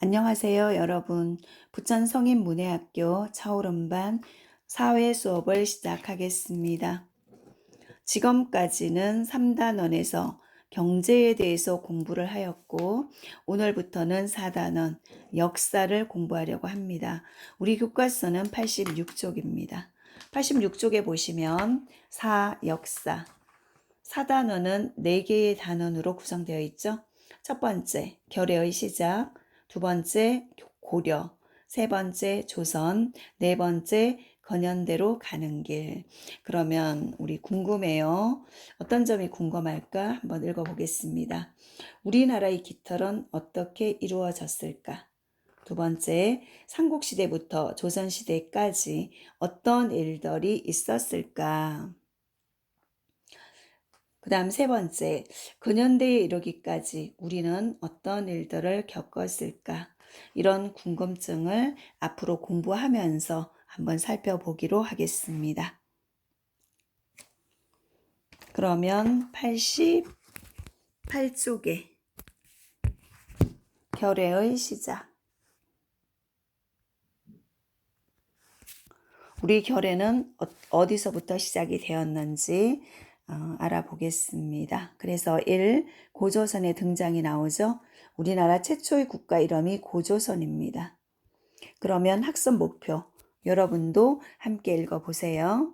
안녕하세요, 여러분. 부천 성인문예학교 차오름반 사회 수업을 시작하겠습니다. 지금까지는 3단원에서 경제에 대해서 공부를 하였고, 오늘부터는 4단원 역사를 공부하려고 합니다. 우리 교과서는 86쪽입니다. 86쪽에 보시면 역사, 4단원은 4개의 단원으로 구성되어 있죠. 첫 번째, 결의의 시작, 두 번째, 고려, 세 번째, 조선, 네 번째, 건현대로 가는 길. 그러면 우리 궁금해요. 어떤 점이 궁금할까? 한번 읽어보겠습니다. 우리나라의 깃털은 어떻게 이루어졌을까? 두 번째, 삼국시대부터 조선시대까지 어떤 일들이 있었을까? 그 다음 세 번째, 근현대에 이르기까지 우리는 어떤 일들을 겪었을까? 이런 궁금증을 앞으로 공부하면서 한번 살펴보기로 하겠습니다. 그러면 88쪽에 결의의 시작. 우리 결의는 어디서부터 시작이 되었는지 알아보겠습니다. 그래서 1. 고조선의 등장이 나오죠. 우리나라 최초의 국가 이름이 고조선입니다. 그러면 학습 목표 여러분도 함께 읽어보세요.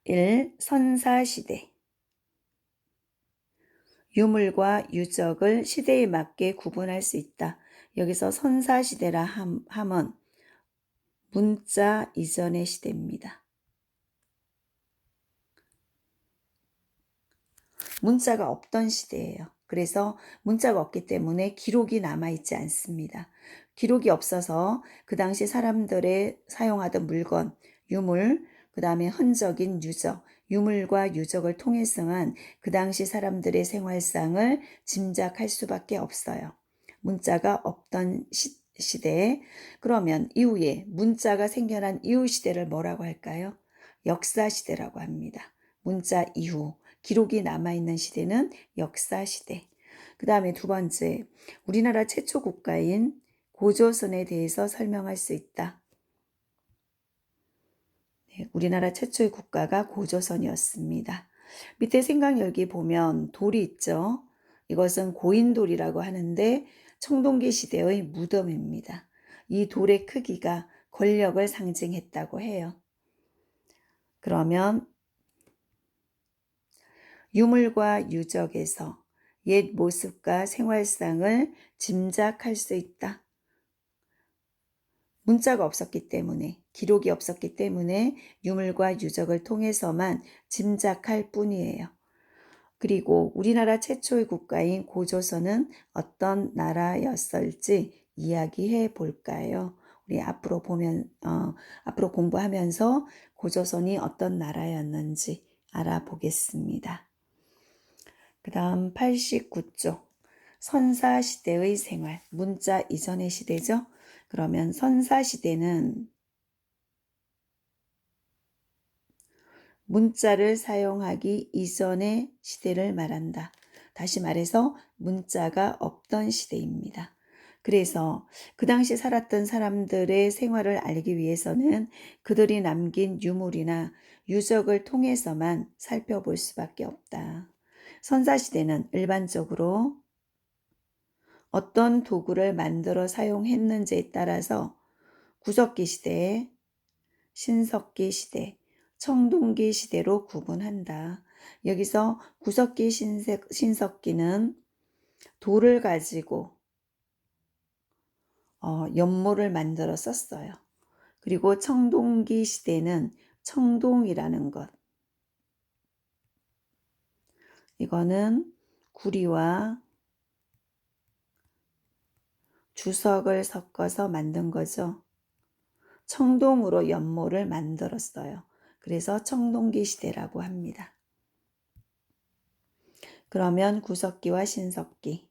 1. 선사시대. 유물과 유적을 시대에 맞게 구분할 수 있다. 여기서 선사시대라 함은 문자 이전의 시대입니다. 문자가 없던 시대예요. 그래서 문자가 없기 때문에 기록이 남아있지 않습니다. 기록이 없어서 그 당시 사람들의 사용하던 물건, 유물, 그 다음에 흔적인 유적, 유물과 유적을 통해서만 그 당시 사람들의 생활상을 짐작할 수밖에 없어요. 문자가 없던 시대에 그러면 이후에 문자가 생겨난 이후 시대를 뭐라고 할까요? 역사시대라고 합니다. 문자 이후 기록이 남아있는 시대는 역사시대. 그 다음에 두 번째, 우리나라 최초 국가인 고조선에 대해서 설명할 수 있다. 네, 우리나라 최초의 국가가 고조선이었습니다. 밑에 생강열기 보면 돌이 있죠. 이것은 고인돌이라고 하는데 청동기 시대의 무덤입니다. 이 돌의 크기가 권력을 상징했다고 해요. 그러면 유물과 유적에서 옛 모습과 생활상을 짐작할 수 있다. 문자가 없었기 때문에, 기록이 없었기 때문에 유물과 유적을 통해서만 짐작할 뿐이에요. 그리고 우리나라 최초의 국가인 고조선은 어떤 나라였을지 이야기해 볼까요? 우리 앞으로 앞으로 공부하면서 고조선이 어떤 나라였는지 알아보겠습니다. 그 다음 89쪽 선사시대의 생활, 문자 이전의 시대죠. 그러면 선사시대는 문자를 사용하기 이전의 시대를 말한다. 다시 말해서 문자가 없던 시대입니다. 그래서 그 당시 살았던 사람들의 생활을 알기 위해서는 그들이 남긴 유물이나 유적을 통해서만 살펴볼 수밖에 없다. 선사시대는 일반적으로 어떤 도구를 만들어 사용했는지에 따라서 구석기 시대, 신석기 시대, 청동기 시대로 구분한다. 여기서 구석기 신석기는 돌을 가지고 연못을 만들어 썼어요. 그리고 청동기 시대는 청동이라는 것. 이거는 구리와 주석을 섞어서 만든 거죠. 청동으로 연못을 만들었어요. 그래서 청동기 시대라고 합니다. 그러면 구석기와 신석기.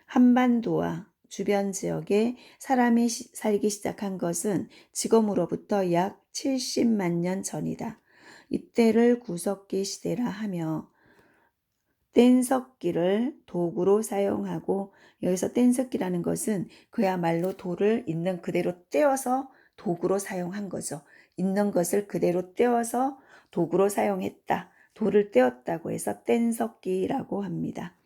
한반도와 주변 지역에 사람이 살기 시작한 것은 지금으로부터 약 70만 년 전이다. 이때를 구석기 시대라 하며 뗀석기를 도구로 사용하고, 여기서 뗀석기라는 것은 그야말로 돌을 있는 그대로 떼어서 도구로 사용한 거죠. 있는 것을 그대로 떼어서 도구로 사용했다. 돌을 떼었다고 해서 뗀석기라고 합니다.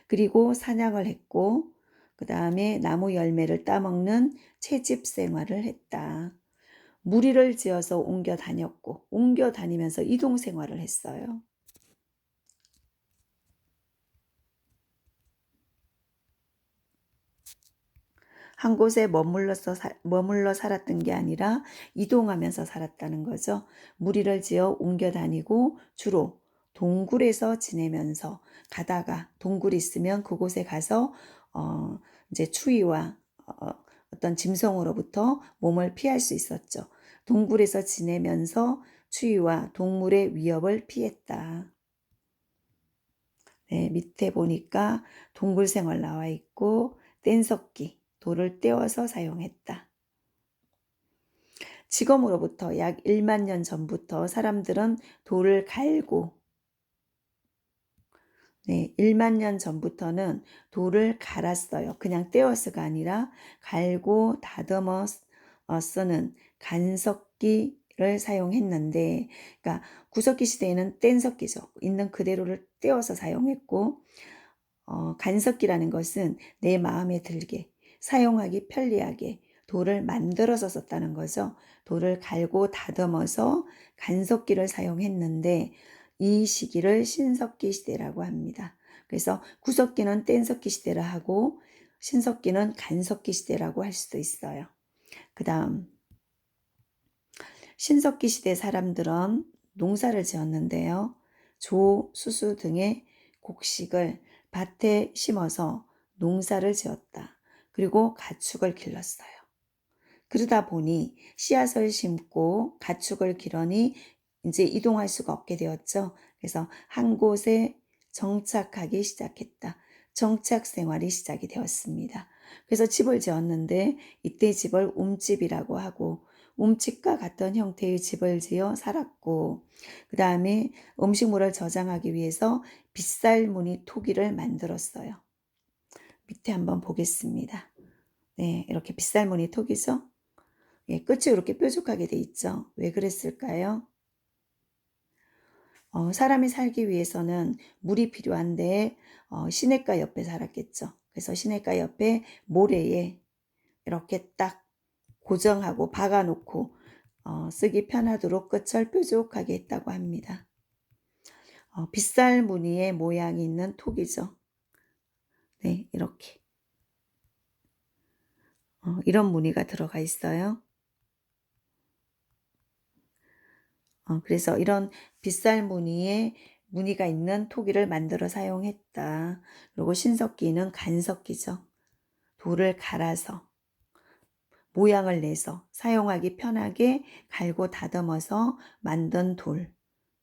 그리고 사냥을 했고, 그 다음에 나무 열매를 따먹는 채집 생활을 했다. 무리를 지어서 옮겨 다녔고, 옮겨 다니면서 이동 생활을 했어요. 한 곳에 머물러 살았던 게 아니라 이동하면서 살았다는 거죠. 무리를 지어 옮겨 다니고 주로 동굴에서 지내면서 가다가 동굴이 있으면 그곳에 가서 이제 추위와 어떤 짐승으로부터 몸을 피할 수 있었죠. 동굴에서 지내면서 추위와 동물의 위협을 피했다. 네, 밑에 보니까 동굴 생활 나와 있고 뗀석기, 돌을 떼어서 사용했다. 지금으로부터 약 1만 년 전부터 사람들은 돌을 갈고, 네, 1만 년 전부터는 돌을 갈았어요. 그냥 떼어서가 아니라 갈고 다듬어 쓰는 간석기를 사용했는데, 그러니까 구석기 시대에는 뗀석기죠. 있는 그대로를 떼어서 사용했고, 간석기라는 것은 내 마음에 들게, 사용하기 편리하게 돌을 만들어서 썼다는 거죠. 돌을 갈고 다듬어서 간석기를 사용했는데 이 시기를 신석기 시대라고 합니다. 그래서 구석기는 뗀석기 시대라 하고 신석기는 간석기 시대라고 할 수도 있어요. 그 다음 신석기 시대 사람들은 농사를 지었는데요. 조, 수수 등의 곡식을 밭에 심어서 농사를 지었다. 그리고 가축을 길렀어요. 그러다 보니 씨앗을 심고 가축을 기르니 이제 이동할 수가 없게 되었죠. 그래서 한 곳에 정착하기 시작했다. 정착 생활이 시작이 되었습니다. 그래서 집을 지었는데 이때 집을 움집이라고 하고 움집과 같은 형태의 집을 지어 살았고, 그 다음에 음식물을 저장하기 위해서 빗살무늬 토기를 만들었어요. 밑에 한번 보겠습니다. 네, 이렇게 빗살무늬 토기죠. 예, 끝이 이렇게 뾰족하게 돼 있죠. 왜 그랬을까요? 사람이 살기 위해서는 물이 필요한데 시냇가 옆에 살았겠죠. 그래서 시냇가 옆에 모래에 이렇게 딱 고정하고 박아놓고 쓰기 편하도록 끝을 뾰족하게 했다고 합니다. 빗살 무늬의 모양이 있는 톡이죠. 네, 이렇게 이런 무늬가 들어가 있어요. 그래서 이런 빗살 무늬의 무늬가 있는 토기를 만들어 사용했다. 그리고 신석기는 간석기죠. 돌을 갈아서 모양을 내서 사용하기 편하게 갈고 다듬어서 만든 돌.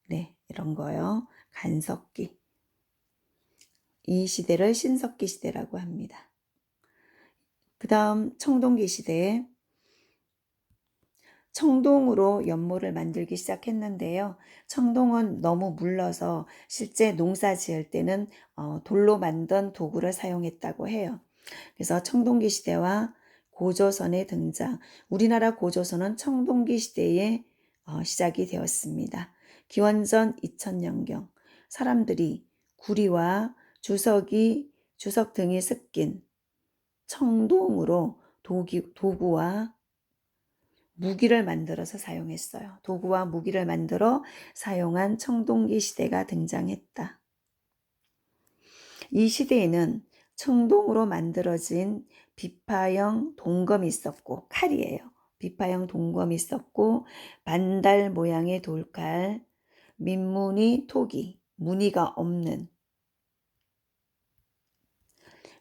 네, 이런 거요. 간석기. 이 시대를 신석기 시대라고 합니다. 그 다음 청동기 시대에 청동으로 연못을 만들기 시작했는데요. 청동은 너무 물러서 실제 농사 지을 때는 돌로 만든 도구를 사용했다고 해요. 그래서 청동기 시대와 고조선의 등장, 우리나라 고조선은 청동기 시대에 시작이 되었습니다. 기원전 2000년경 사람들이 구리와 주석 등이 섞인 청동으로 도구와 무기를 만들어서 사용했어요. 도구와 무기를 만들어 사용한 청동기 시대가 등장했다. 이 시대에는 청동으로 만들어진 비파형 동검이 있었고, 칼이에요. 비파형 동검이 있었고, 반달 모양의 돌칼, 민무늬 토기, 무늬가 없는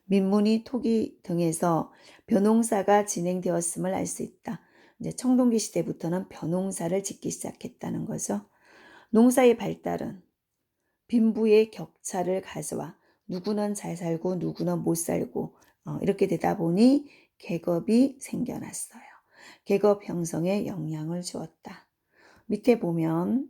민무늬 토기 등에서 벼농사가 진행되었음을 알 수 있다. 이제 청동기 시대부터는 벼농사를 짓기 시작했다는 거죠. 농사의 발달은 빈부의 격차를 가져와 누구는 잘 살고 누구는 못 살고 이렇게 되다 보니 계급이 생겨났어요. 계급 형성에 영향을 주었다. 밑에 보면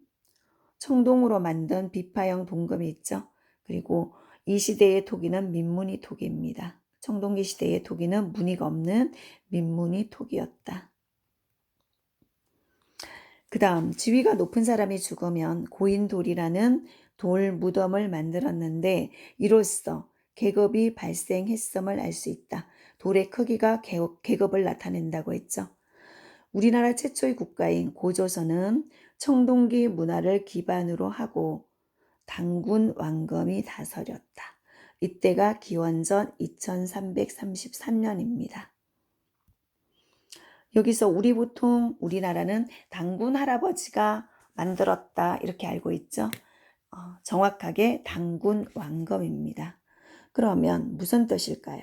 청동으로 만든 비파형 동검이 있죠. 그리고 이 시대의 토기는 민무늬 토기입니다. 청동기 시대의 토기는 무늬가 없는 민무늬 토기였다. 그 다음 지위가 높은 사람이 죽으면 고인돌이라는 돌 무덤을 만들었는데 이로써 계급이 발생했음을 알 수 있다. 돌의 크기가 계급을 나타낸다고 했죠. 우리나라 최초의 국가인 고조선은 청동기 문화를 기반으로 하고 당군 왕검이 다스렸다. 이때가 기원전 2333년입니다. 여기서 보통 우리나라는 당군 할아버지가 만들었다 이렇게 알고 있죠. 정확하게 당군 왕검입니다. 그러면 무슨 뜻일까요?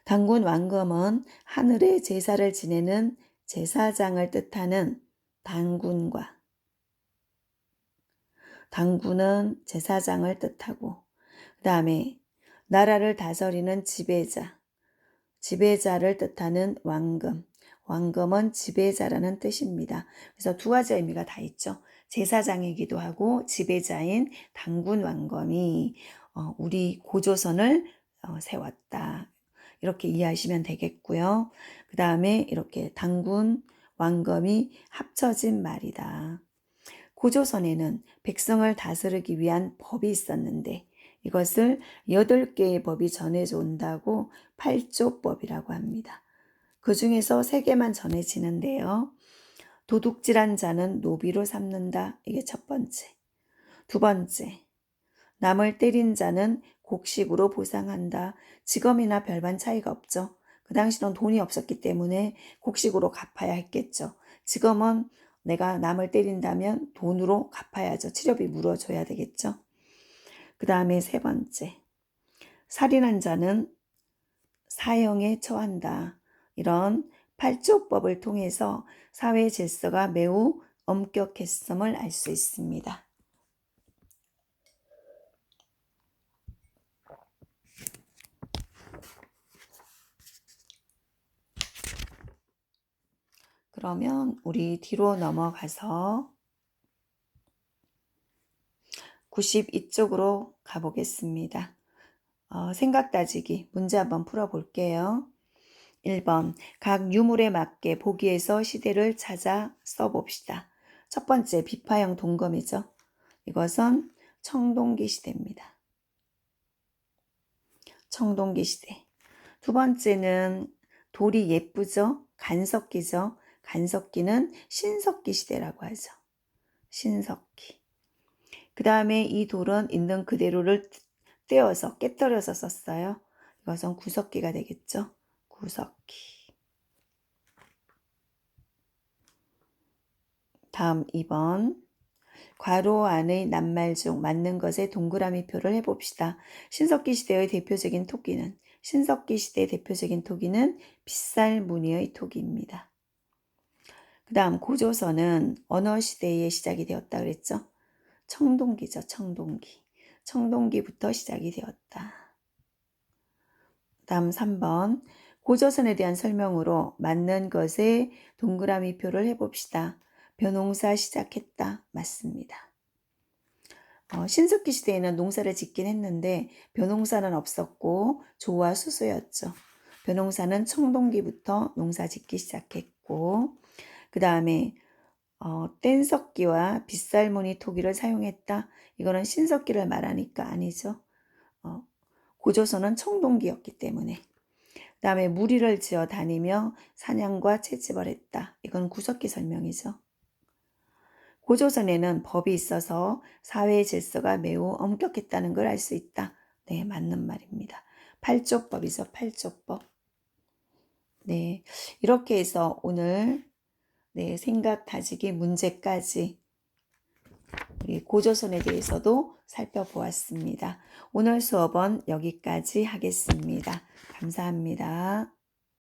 당군 왕검은 하늘의 제사를 지내는 제사장을 뜻하는 당군과 당군은 제사장을 뜻하고 그 다음에 나라를 다스리는 지배자를 뜻하는 왕금, 왕금은 지배자라는 뜻입니다. 그래서 두 가지 의미가 다 있죠. 제사장이기도 하고 지배자인 당군 왕검이 우리 고조선을 세웠다. 이렇게 이해하시면 되겠고요. 그 다음에 이렇게 당군 왕검이 합쳐진 말이다. 고조선에는 백성을 다스리기 위한 법이 있었는데 이것을 8개의 법이 전해져 온다고 8조법이라고 합니다. 그 중에서 3개만 전해지는데요. 도둑질한 자는 노비로 삼는다. 이게 첫 번째. 두 번째, 남을 때린 자는 곡식으로 보상한다. 지금이나 별반 차이가 없죠. 그 당시는 돈이 없었기 때문에 곡식으로 갚아야 했겠죠. 지금은 내가 남을 때린다면 돈으로 갚아야죠. 치료비 물어줘야 되겠죠. 그 다음에 세 번째, 살인한 자는 사형에 처한다. 이런 8조법을 통해서 사회 질서가 매우 엄격했음을 알 수 있습니다. 그러면 우리 뒤로 넘어가서 92쪽으로 가보겠습니다. 생각 따지기 문제 한번 풀어볼게요. 1번 각 유물에 맞게 보기에서 시대를 찾아 써봅시다. 첫 번째 비파형 동검이죠. 이것은 청동기 시대입니다. 청동기 시대. 두 번째는 돌이 예쁘죠. 간석기죠. 간석기는 신석기 시대라고 하죠. 신석기. 그 다음에 이 돌은 있는 그대로를 떼어서 깨뜨려서 썼어요. 이것은 구석기가 되겠죠. 구석기. 다음 2번. 괄호 안의 낱말 중 맞는 것에 동그라미 표를 해봅시다. 신석기 시대의 대표적인 토기는 빗살 무늬의 토기입니다. 그 다음 고조선은 어느 시대에 시작이 되었다 그랬죠? 청동기죠. 청동기부터 시작이 되었다. 다음 3번 고조선에 대한 설명으로 맞는 것에 동그라미 표를 해봅시다. 벼농사 시작했다. 맞습니다. 신석기 시대에는 농사를 짓긴 했는데 벼농사는 없었고 조와 수소였죠. 벼농사는 청동기부터 농사 짓기 시작했고 그 다음에 뗀석기와 빗살무늬 토기를 사용했다. 이거는 신석기를 말하니까 아니죠. 고조선은 청동기였기 때문에. 그 다음에 무리를 지어 다니며 사냥과 채집을 했다. 이건 구석기 설명이죠. 고조선에는 법이 있어서 사회 질서가 매우 엄격했다는 걸 알 수 있다. 네, 맞는 말입니다. 8조법이죠. 8조법. 네, 이렇게 해서 오늘 생각 다지기 문제까지 우리 고조선에 대해서도 살펴보았습니다. 오늘 수업은 여기까지 하겠습니다. 감사합니다.